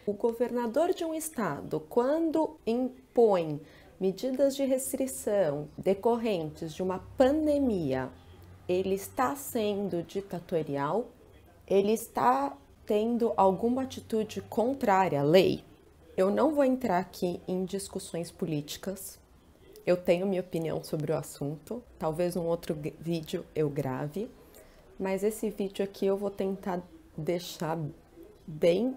O governador de um estado, quando impõe medidas de restrição decorrentes de uma pandemia, ele está sendo ditatorial? Ele está tendo alguma atitude contrária à lei? Eu não vou entrar aqui em discussões políticas. Eu tenho minha opinião sobre o assunto. Talvez um outro vídeo eu grave. Mas esse vídeo aqui eu vou tentar deixar bem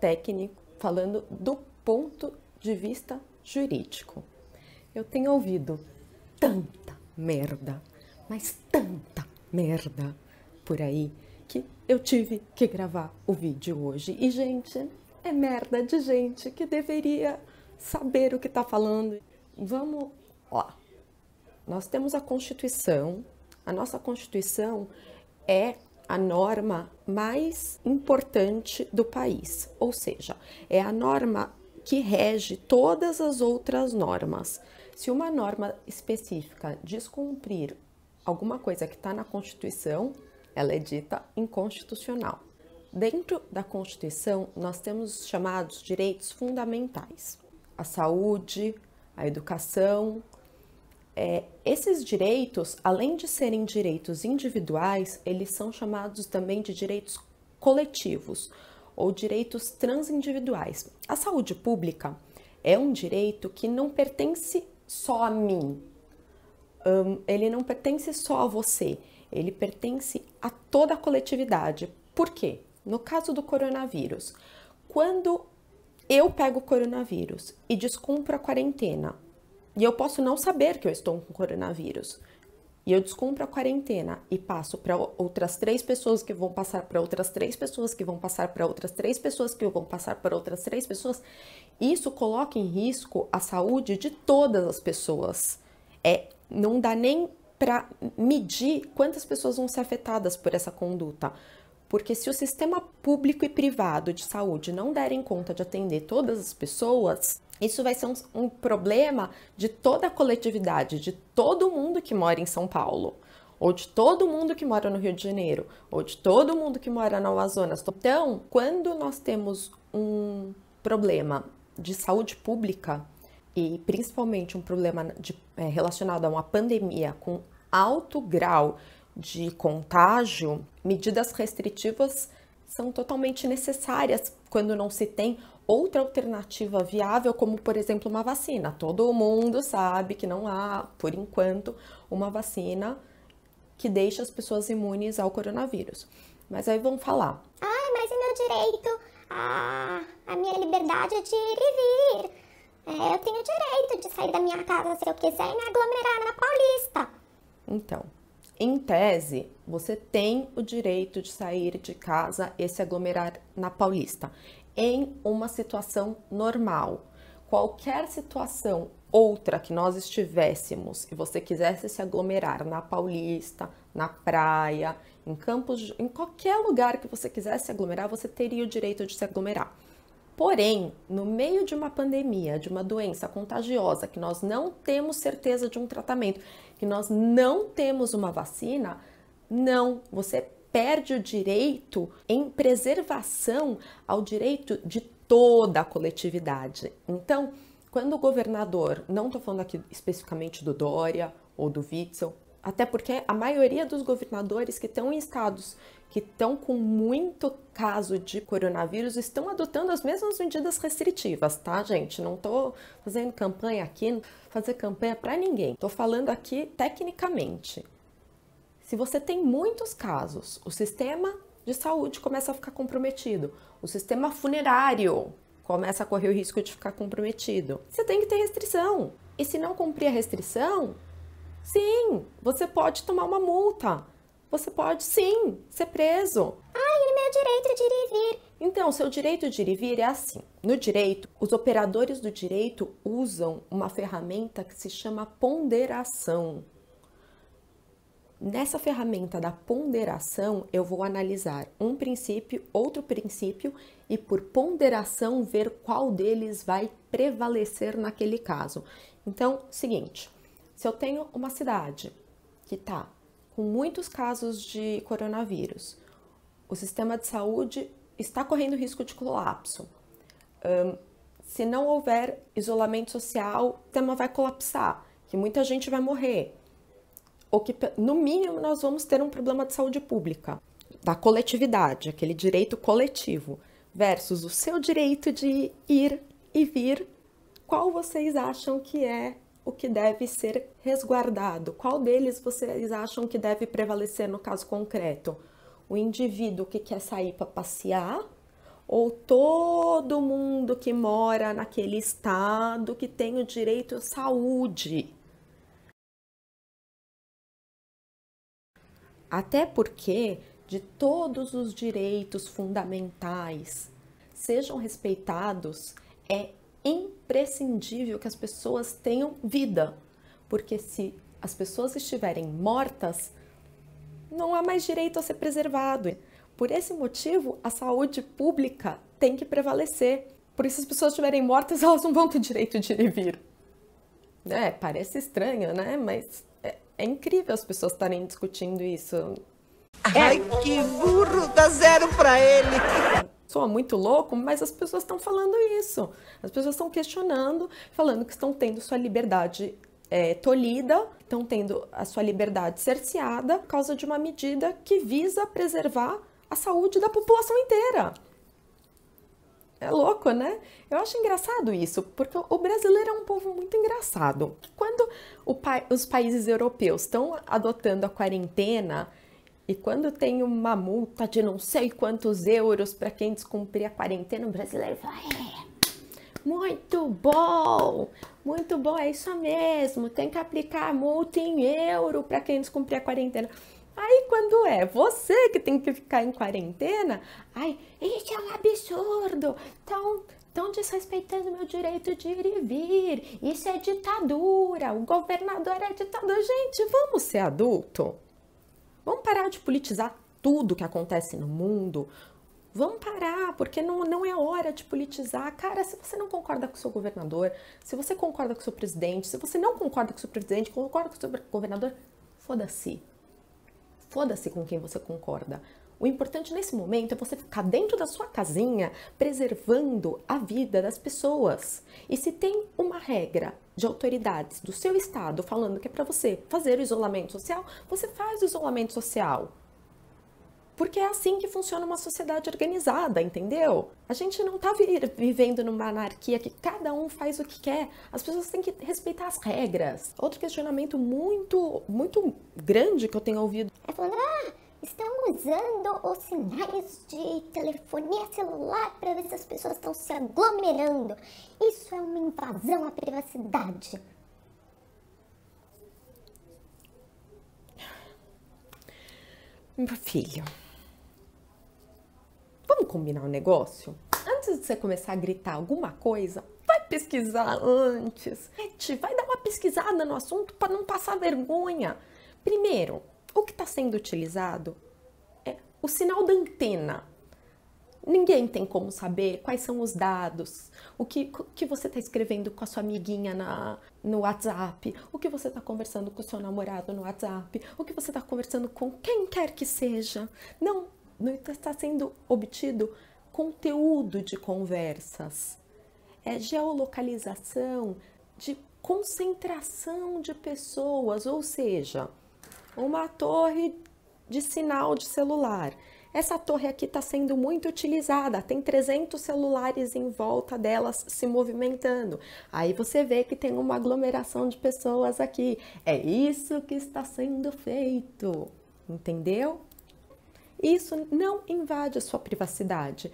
técnico, falando do ponto de vista jurídico. Eu tenho ouvido tanta merda, mas tanta merda por aí, que eu tive que gravar o vídeo hoje. E, gente, é merda de gente que deveria saber o que tá falando. Vamos lá. Nós temos a Constituição. A nossa Constituição é a norma mais importante do país, ou seja, é a norma que rege todas as outras normas. Se uma norma específica descumprir alguma coisa que está na Constituição, ela é dita inconstitucional. Dentro da Constituição, nós temos os chamados direitos fundamentais: a saúde, a educação. Esses direitos, além de serem direitos individuais, eles são chamados também de direitos coletivos ou direitos transindividuais. A saúde pública é um direito que não pertence só a mim, ele não pertence só a você, ele pertence a toda a coletividade. Por quê? No caso do coronavírus, quando eu pego o coronavírus e descumpro a quarentena, e eu posso não saber que eu estou com coronavírus, e eu descumpro a quarentena e passo para outras 3 pessoas que vão passar para outras 3 pessoas que vão passar para outras 3 pessoas que vão passar para outras 3 pessoas, isso coloca em risco a saúde de todas as pessoas. Não dá nem para medir quantas pessoas vão ser afetadas por essa conduta. Porque se o sistema público e privado de saúde não derem conta de atender todas as pessoas, isso vai ser um problema de toda a coletividade, de todo mundo que mora em São Paulo, ou de todo mundo que mora no Rio de Janeiro, ou de todo mundo que mora no Amazonas. Então, quando nós temos um problema de saúde pública, e principalmente um problema relacionado a uma pandemia com alto grau de contágio, medidas restritivas são totalmente necessárias quando não se tem outra alternativa viável, como, por exemplo, uma vacina. Todo mundo sabe que não há, por enquanto, uma vacina que deixe as pessoas imunes ao coronavírus. Mas aí vão falar: mas é meu direito, a minha liberdade é de ir e vir. Eu tenho direito de sair da minha casa se eu quiser e me aglomerar na Paulista. Então, em tese, você tem o direito de sair de casa e se aglomerar na Paulista em uma situação normal. Qualquer situação outra que nós estivéssemos e você quisesse se aglomerar na Paulista, na praia, em Campos, em qualquer lugar que você quisesse se aglomerar, você teria o direito de se aglomerar. Porém, no meio de uma pandemia, de uma doença contagiosa, que nós não temos certeza de um tratamento, que nós não temos uma vacina, não, você perde o direito em preservação ao direito de toda a coletividade. Então, quando o governador, não estou falando aqui especificamente do Dória ou do Witzel, até porque a maioria dos governadores que estão em estados que estão com muito caso de coronavírus estão adotando as mesmas medidas restritivas, tá, gente? Não tô fazendo campanha aqui, fazer campanha para ninguém. Tô falando aqui tecnicamente. Se você tem muitos casos, o sistema de saúde começa a ficar comprometido, o sistema funerário começa a correr o risco de ficar comprometido. Você tem que ter restrição. E se não cumprir a restrição, sim, você pode tomar uma multa. Você pode, sim, ser preso. É meu direito de ir e vir. Então, seu direito de ir e vir é assim. No direito, os operadores do direito usam uma ferramenta que se chama ponderação. Nessa ferramenta da ponderação, eu vou analisar um princípio, outro princípio e por ponderação ver qual deles vai prevalecer naquele caso. Então, seguinte, se eu tenho uma cidade que está com muitos casos de coronavírus, o sistema de saúde está correndo risco de colapso, Se não houver isolamento social, o tema vai colapsar, que muita gente vai morrer. Ou que, no mínimo, nós vamos ter um problema de saúde pública, da coletividade, aquele direito coletivo, versus o seu direito de ir e vir. Qual vocês acham que é o que deve ser resguardado? Qual deles vocês acham que deve prevalecer no caso concreto? O indivíduo que quer sair para passear ou todo mundo que mora naquele estado que tem o direito à saúde? Até porque de todos os direitos fundamentais sejam respeitados, é imprescindível que as pessoas tenham vida, porque se as pessoas estiverem mortas, não há mais direito a ser preservado. Por esse motivo, a saúde pública tem que prevalecer. Por isso, se as pessoas estiverem mortas, elas não vão ter direito de ir e vir. Parece estranho, né? Mas é incrível as pessoas estarem discutindo isso. Ai, que burro! Dá 0 pra ele! Soa muito louco, mas as pessoas estão falando isso. As pessoas estão questionando, falando que estão tendo sua liberdade tolhida, estão tendo a sua liberdade cerceada por causa de uma medida que visa preservar a saúde da população inteira. É louco, né? Eu acho engraçado isso, porque o brasileiro é um povo muito engraçado. Quando os países europeus estão adotando a quarentena e quando tem uma multa de não sei quantos euros para quem descumprir a quarentena, o brasileiro fala, muito bom, é isso mesmo, tem que aplicar a multa em euro para quem descumprir a quarentena. Aí quando é você que tem que ficar em quarentena, isso é um absurdo, estão desrespeitando meu direito de ir e vir, isso é ditadura, o governador é ditador. Gente, vamos ser adulto? Vamos parar de politizar tudo que acontece no mundo? Vamos parar, porque não é hora de politizar. Cara, se você não concorda com o seu governador, se você concorda com o seu presidente, se você não concorda com o seu presidente, concorda com o seu governador, foda-se. Foda-se com quem você concorda. O importante nesse momento é você ficar dentro da sua casinha, preservando a vida das pessoas. E se tem uma regra de autoridades do seu estado falando que é para você fazer o isolamento social, você faz o isolamento social. Porque é assim que funciona uma sociedade organizada, entendeu? A gente não tá vivendo numa anarquia que cada um faz o que quer. As pessoas têm que respeitar as regras. Outro questionamento muito grande que eu tenho ouvido É falando, estão usando os sinais de telefonia celular para ver se as pessoas estão se aglomerando. Isso é uma invasão à privacidade. Meu filho, vamos combinar um negócio? Antes de você começar a gritar alguma coisa, vai pesquisar antes. Vai dar uma pesquisada no assunto para não passar vergonha. Primeiro, o que está sendo utilizado é o sinal da antena. Ninguém tem como saber quais são os dados, o que você está escrevendo com a sua amiguinha no WhatsApp, o que você está conversando com o seu namorado no WhatsApp, o que você está conversando com quem quer que seja. Não está sendo obtido conteúdo de conversas. É geolocalização de concentração de pessoas, ou seja, uma torre de sinal de celular. Essa torre aqui está sendo muito utilizada, tem 300 celulares em volta delas se movimentando. Aí você vê que tem uma aglomeração de pessoas aqui. É isso que está sendo feito, entendeu? Isso não invade a sua privacidade,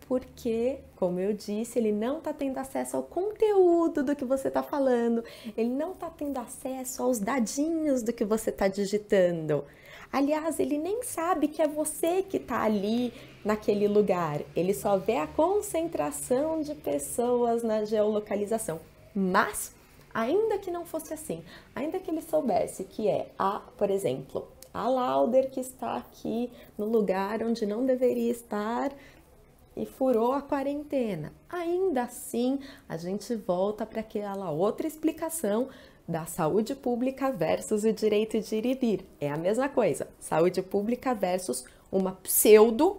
porque, como eu disse, ele não está tendo acesso ao conteúdo do que você está falando, ele não está tendo acesso aos dadinhos do que você está digitando. Aliás, ele nem sabe que é você que está ali naquele lugar, ele só vê a concentração de pessoas na geolocalização. Mas, ainda que não fosse assim, ainda que ele soubesse que por exemplo, a Lauder que está aqui no lugar onde não deveria estar e furou a quarentena, ainda assim a gente volta para aquela outra explicação da saúde pública versus o direito de ir e vir. É a mesma coisa, saúde pública versus uma pseudo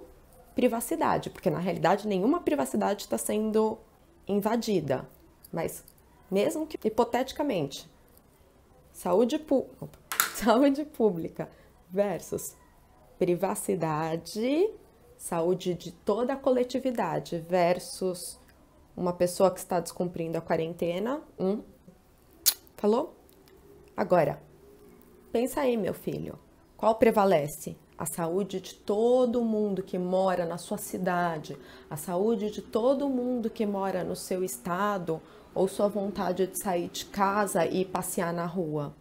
privacidade, porque na realidade nenhuma privacidade está sendo invadida, mas mesmo que hipoteticamente, saúde pública versus privacidade, saúde de toda a coletividade versus uma pessoa que está descumprindo a quarentena. Falou? Agora, pensa aí, meu filho, qual prevalece? A saúde de todo mundo que mora na sua cidade, a saúde de todo mundo que mora no seu estado, ou sua vontade de sair de casa e passear na rua?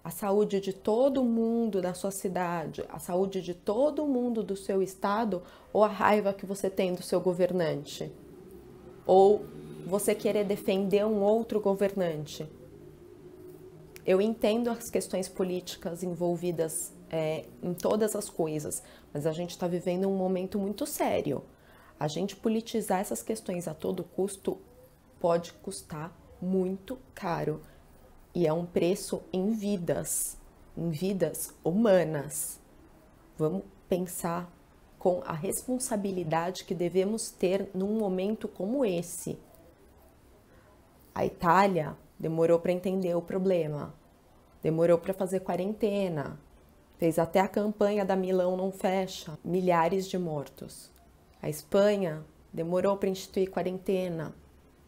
A saúde de todo mundo da sua cidade, a saúde de todo mundo do seu estado, ou a raiva que você tem do seu governante? Ou você querer defender um outro governante? Eu entendo as questões políticas envolvidas em todas as coisas, mas a gente está vivendo um momento muito sério. A gente politizar essas questões a todo custo pode custar muito caro. E é um preço em vidas humanas. Vamos pensar com a responsabilidade que devemos ter num momento como esse. A Itália demorou para entender o problema, demorou para fazer quarentena, fez até a campanha da Milão não fecha, milhares de mortos. A Espanha demorou para instituir quarentena,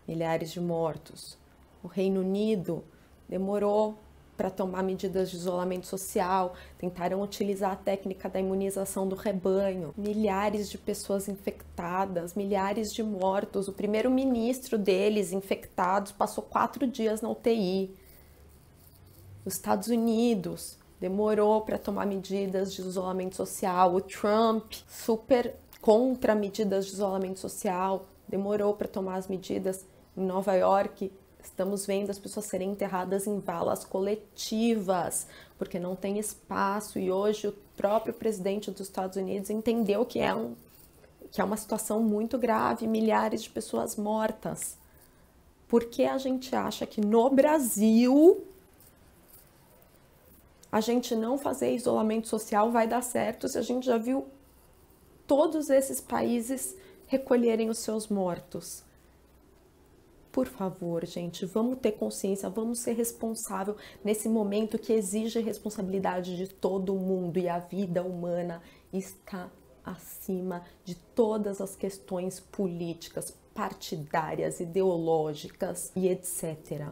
milhares de mortos. O Reino Unido demorou para tomar medidas de isolamento social, tentaram utilizar a técnica da imunização do rebanho, milhares de pessoas infectadas, milhares de mortos. O primeiro-ministro deles, infectados, passou 4 dias na UTI. Os Estados Unidos demorou para tomar medidas de isolamento social. O Trump, super contra medidas de isolamento social, demorou para tomar as medidas. Em Nova York, estamos vendo as pessoas serem enterradas em valas coletivas, porque não tem espaço. E hoje o próprio presidente dos Estados Unidos entendeu que é uma situação muito grave, milhares de pessoas mortas. Por que a gente acha que no Brasil a gente não fazer isolamento social vai dar certo se a gente já viu todos esses países recolherem os seus mortos? Por favor, gente, vamos ter consciência, vamos ser responsável nesse momento que exige responsabilidade de todo mundo, e a vida humana está acima de todas as questões políticas, partidárias, ideológicas e etc.